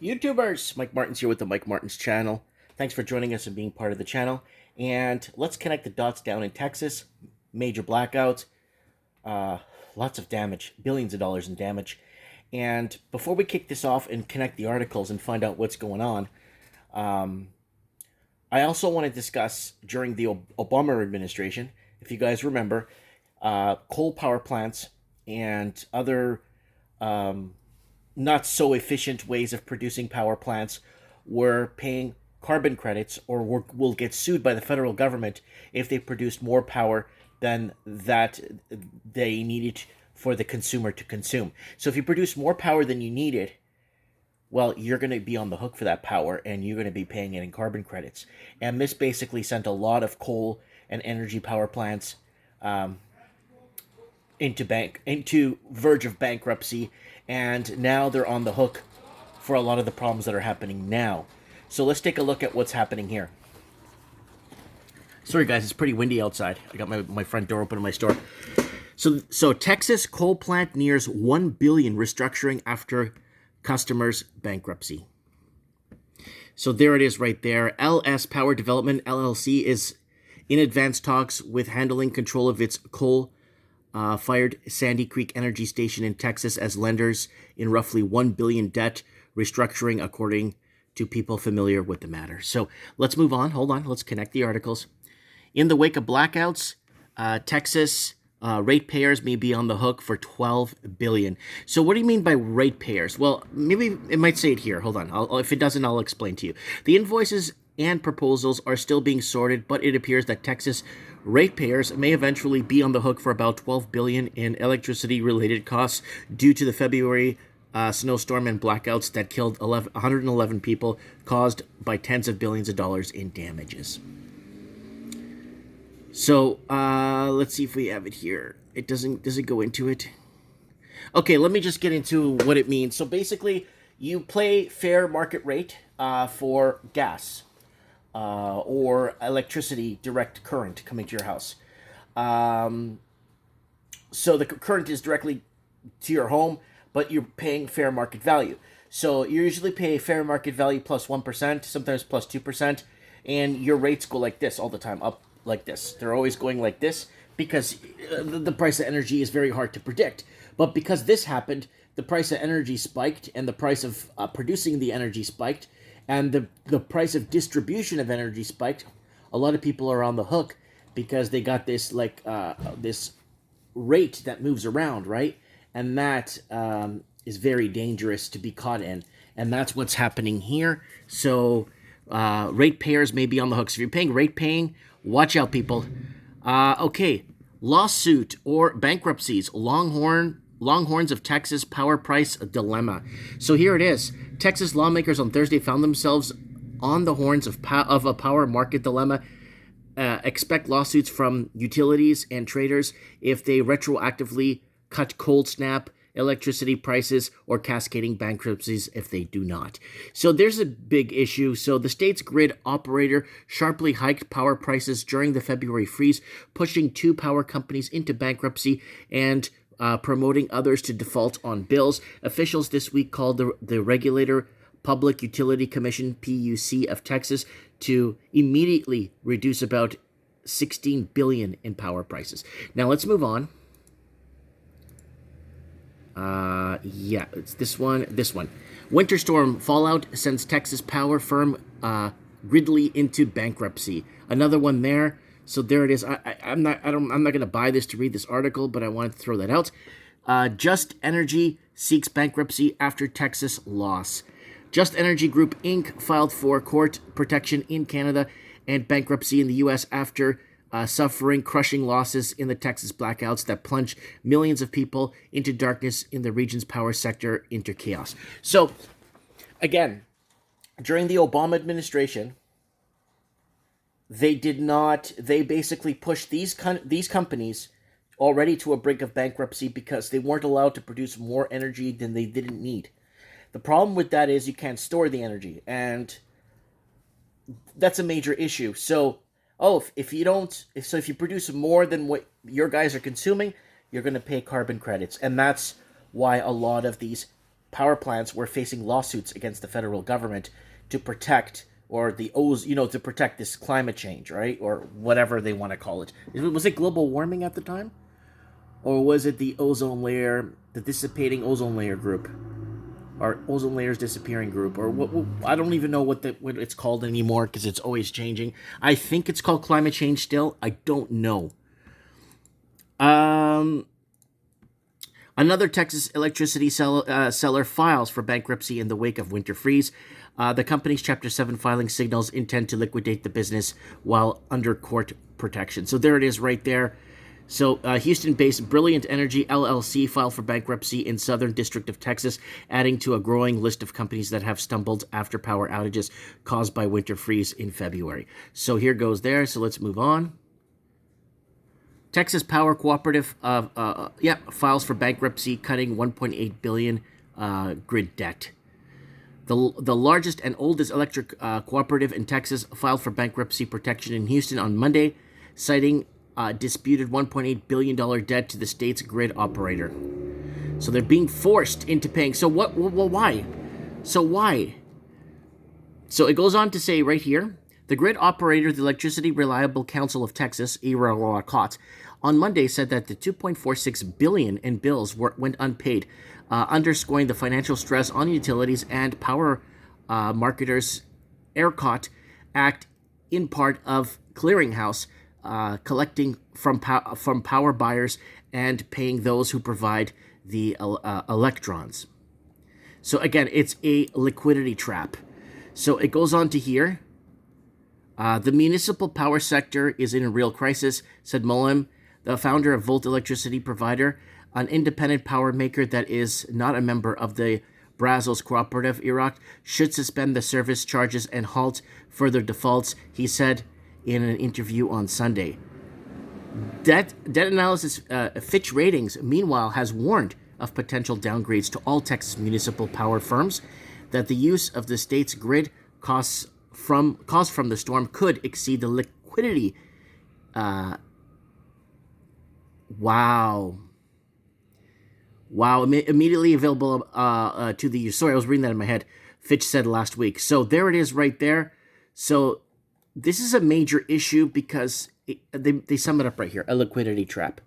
YouTubers, Mike Martins here with the Mike Martins channel. Thanks for joining us and being part of the channel. And let's connect the dots down in Texas. Major blackouts, lots of damage, billions of dollars in damage. And before we kick this off and connect the articles and find out what's going on, I also want to discuss during the Obama administration, if you guys remember, coal power plants and other not so efficient ways of producing power plants were paying carbon credits or will get sued by the federal government if they produced more power than that they needed for the consumer to consume. So if you produce more power than you needed, well, you're going to be on the hook for that power and you're going to be paying it in carbon credits. And this basically sent a lot of coal and energy power plants into verge of bankruptcy, and now they're on the hook for a lot of the problems that are happening now. So let's take a look at what's happening here. Sorry guys, it's pretty windy outside. I got my front door open in my store. So Texas coal plant nears $1 billion restructuring after customers' bankruptcy. So there it is right there. LS Power Development LLC is in advanced talks with handling control of its coal-fired Sandy Creek Energy Station in Texas as lenders in roughly $1 billion debt restructuring, according to people familiar with the matter. So let's move on. Hold on. Let's connect the articles. In the wake of blackouts, Texas ratepayers may be on the hook for $12 billion. So what do you mean by ratepayers? Well, maybe it might say it here. Hold on. If it doesn't, I'll explain to you. The invoices and proposals are still being sorted, but it appears that Texas ratepayers may eventually be on the hook for about $12 billion in electricity-related costs due to the February snowstorm and blackouts that killed 111 people, caused by tens of billions of dollars in damages. So let's see if we have it here. It does it go into it? Okay, let me just get into what it means. So basically, you pay fair market rate for gas or electricity, direct current coming to your house. So the current is directly to your home, but you're paying fair market value. So you usually pay fair market value plus 1%, sometimes plus 2%, and your rates go like this all the time, up like this. They're always going like this because the price of energy is very hard to predict. But because this happened, the price of energy spiked and the price of producing the energy spiked and the price of distribution of energy spiked. A lot of people are on the hook because they got this this rate that moves around, right? And that is very dangerous to be caught in. And that's what's happening here. So ratepayers may be on the hook. So if you're paying ratepaying, watch out, people. Okay, lawsuit or bankruptcies. Longhorns of Texas power price dilemma. So here it is. Texas lawmakers on Thursday found themselves on the horns of a power market dilemma. Expect lawsuits from utilities and traders if they retroactively cut cold snap electricity prices or cascading bankruptcies if they do not. So there's a big issue. So the state's grid operator sharply hiked power prices during the February freeze, pushing two power companies into bankruptcy and promoting others to default on bills. Officials this week called the regulator Public Utility Commission, PUC, of Texas to immediately reduce about $16 billion in power prices. Now let's move on. Yeah, it's this one. Winter storm fallout sends Texas power firm Gridley into bankruptcy. Another one there. So there it is. I'm not going to buy this to read this article, but I wanted to throw that out. Just Energy seeks bankruptcy after Texas loss. Just Energy Group Inc. filed for court protection in Canada and bankruptcy in the U.S. after suffering crushing losses in the Texas blackouts that plunged millions of people into darkness in the region's power sector into chaos. So, again, during the Obama administration, they basically pushed these companies already to a brink of bankruptcy because they weren't allowed to produce more energy than they didn't need. The problem with that is you can't store the energy, and that's a major issue. So, if you produce more than what your guys are consuming, you're going to pay carbon credits. And that's why a lot of these power plants were facing lawsuits against the federal government to protect, or the to protect this climate change, right? Or whatever they want to call it. Was it global warming at the time? Or was it the ozone layer, the dissipating ozone layer group? Or ozone layer's disappearing group? Or what I don't even know what it's called anymore, because it's always changing. I think it's called climate change still. I don't know. Another Texas electricity seller files for bankruptcy in the wake of winter freeze. The company's Chapter 7 filing signals intent to liquidate the business while under court protection. So there it is right there. So Houston-based Brilliant Energy LLC filed for bankruptcy in Southern District of Texas, adding to a growing list of companies that have stumbled after power outages caused by winter freeze in February. So here goes there. So let's move on. Texas Power Cooperative files for bankruptcy, cutting $1.8 billion grid debt. The largest and oldest electric cooperative in Texas filed for bankruptcy protection in Houston on Monday, citing disputed $1.8 billion debt to the state's grid operator. So they're being forced into paying. So what? Well, why? So why? So it goes on to say right here, the grid operator, the Electricity Reliable Council of Texas, ERCOT, on Monday said that the $2.46 billion in bills went unpaid, underscoring the financial stress on utilities and power marketers. ERCOT act in part of clearinghouse, collecting from power buyers and paying those who provide the electrons. So again, it's a liquidity trap. So it goes on to here. The municipal power sector is in a real crisis, said Mullen, the founder of Volt Electricity Provider, an independent power maker that is not a member of the Brazos Cooperative. Iraq should suspend the service charges and halt further defaults, he said in an interview on Sunday. Debt analysis Fitch Ratings, meanwhile, has warned of potential downgrades to all Texas municipal power firms, that the use of the state's grid costs from the storm could exceed the liquidity. Wow. Immediately available to the use. Sorry, I was reading that in my head. Fitch said last week. So there it is right there. So this is a major issue because they sum it up right here, a liquidity trap.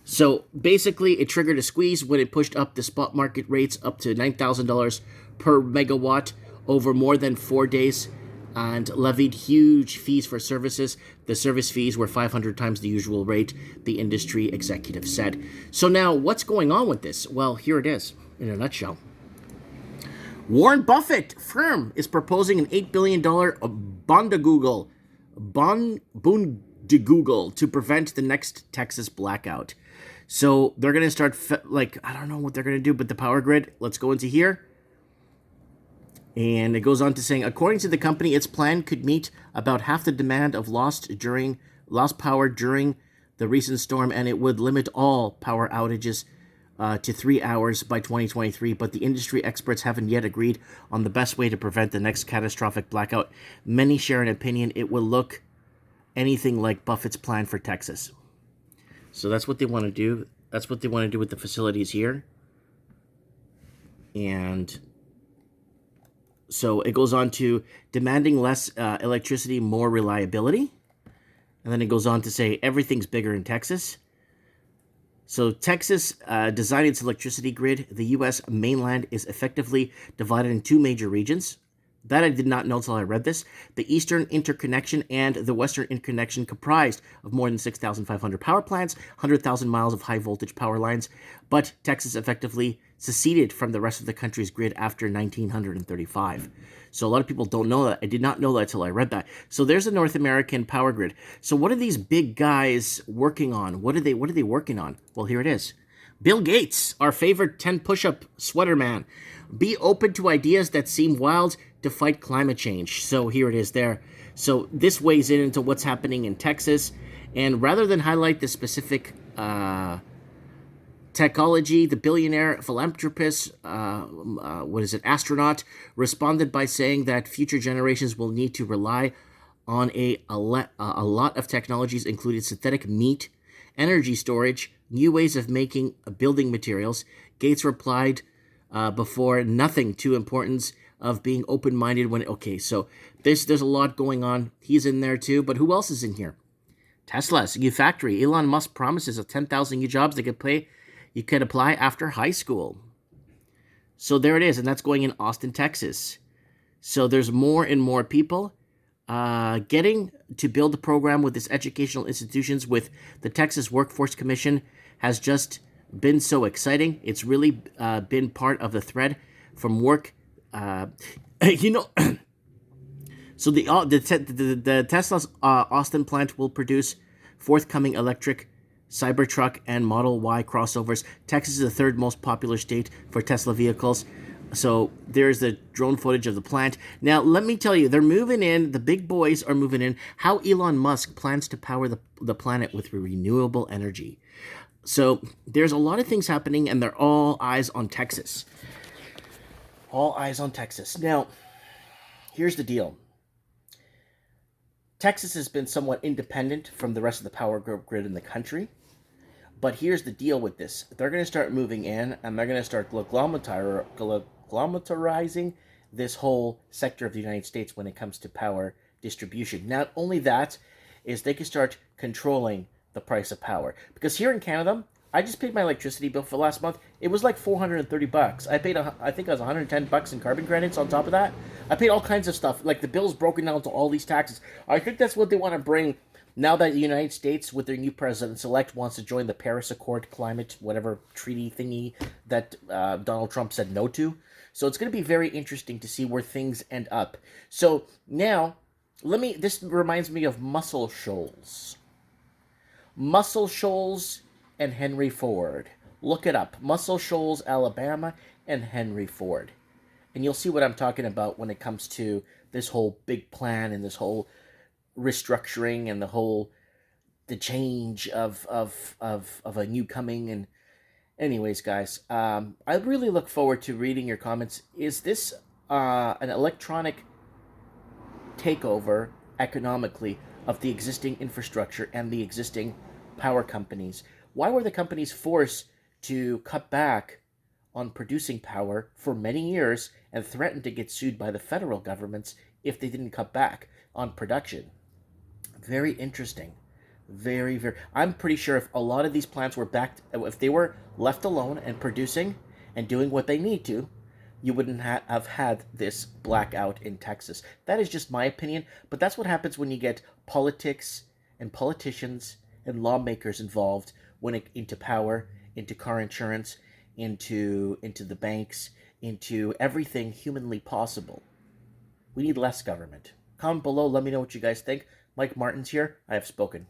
So basically, it triggered a squeeze when it pushed up the spot market rates up to $9,000 per megawatt over more than 4 days, and levied huge fees for services. The service fees were 500 times the usual rate, the industry executive said. So now, what's going on with this? Well, here it is, in a nutshell. Warren Buffett firm is proposing an $8 billion bondagoogle to prevent the next Texas blackout. So they're going to start, I don't know what they're going to do, but the power grid, let's go into here. And it goes on to saying, according to the company, its plan could meet about half the demand of lost power during the recent storm, and it would limit all power outages to 3 hours by 2023. But the industry experts haven't yet agreed on the best way to prevent the next catastrophic blackout. Many share an opinion it will look anything like Buffett's plan for Texas. So that's what they want to do. That's what they want to do with the facilities here. And so it goes on to demanding less electricity, more reliability. And then it goes on to say everything's bigger in Texas. So Texas designed its electricity grid. The U.S. mainland is effectively divided in two major regions. That I did not know until I read this. The Eastern Interconnection and the Western Interconnection comprised of more than 6,500 power plants, 100,000 miles of high-voltage power lines. But Texas effectively seceded from the rest of the country's grid after 1935. So a lot of people don't know that. I did not know that until I read that. So there's a North American power grid. So what are these big guys working on? What are they working on? Well, here it is. Bill Gates, our favorite 10 push-up sweater man. Be open to ideas that seem wild to fight climate change. So here it is there. So this weighs in into what's happening in Texas. And rather than highlight the specific technology, the billionaire philanthropist, astronaut, responded by saying that future generations will need to rely on a lot of technologies, including synthetic meat, energy storage, new ways of making building materials. Gates replied before nothing to importance of being open-minded when, okay, so there's a lot going on. He's in there too, but who else is in here? Tesla's new factory. Elon Musk promises of 10,000 new jobs you could apply after high school. So there it is, and that's going in Austin, Texas. So there's more and more people getting to build a program with this educational institutions with the Texas Workforce Commission has just been so exciting. It's really been part of the thread from work. So the Tesla's Austin plant will produce forthcoming electric Cybertruck and Model Y crossovers. Texas is the third most popular state for Tesla vehicles. So there's the drone footage of the plant. Now, let me tell you, they're moving in. The big boys are moving in. How Elon Musk plans to power the planet with renewable energy. So there's a lot of things happening, and they're all eyes on Texas. All eyes on Texas. Now, here's the deal. Texas has been somewhat independent from the rest of the power grid in the country. But here's the deal with this. They're going to start moving in, and they're going to start glomatorizing this whole sector of the United States when it comes to power distribution. Not only that, is they can start controlling the price of power. Because here in Canada, I just paid my electricity bill for last month. It was like $430. I paid, I think it was $110 in carbon credits on top of that. I paid all kinds of stuff. Like the bill's broken down to all these taxes. I think that's what they want to bring now that the United States, with their new president-elect, wants to join the Paris Accord climate, whatever treaty thingy that Donald Trump said no to. So it's going to be very interesting to see where things end up. So now, this reminds me of Muscle Shoals. Muscle Shoals and Henry Ford. Look it up. Muscle Shoals, Alabama, and Henry Ford. And you'll see what I'm talking about when it comes to this whole big plan and this whole restructuring and the change of a new coming. And anyways, guys, I really look forward to reading your comments. Is this an electronic takeover economically of the existing infrastructure and the existing power companies? Why were the companies forced to cut back on producing power for many years and threatened to get sued by the federal governments if they didn't cut back on production? Very interesting. Very, very. I'm pretty sure if a lot of these plants were if they were left alone and producing and doing what they need to, you wouldn't have had this blackout in Texas. That is just my opinion, but that's what happens when you get politics and politicians and lawmakers involved into power, into car insurance, into the banks, into everything humanly possible. We need less government. Comment below, let me know what you guys think. Mike Martin's here. I have spoken.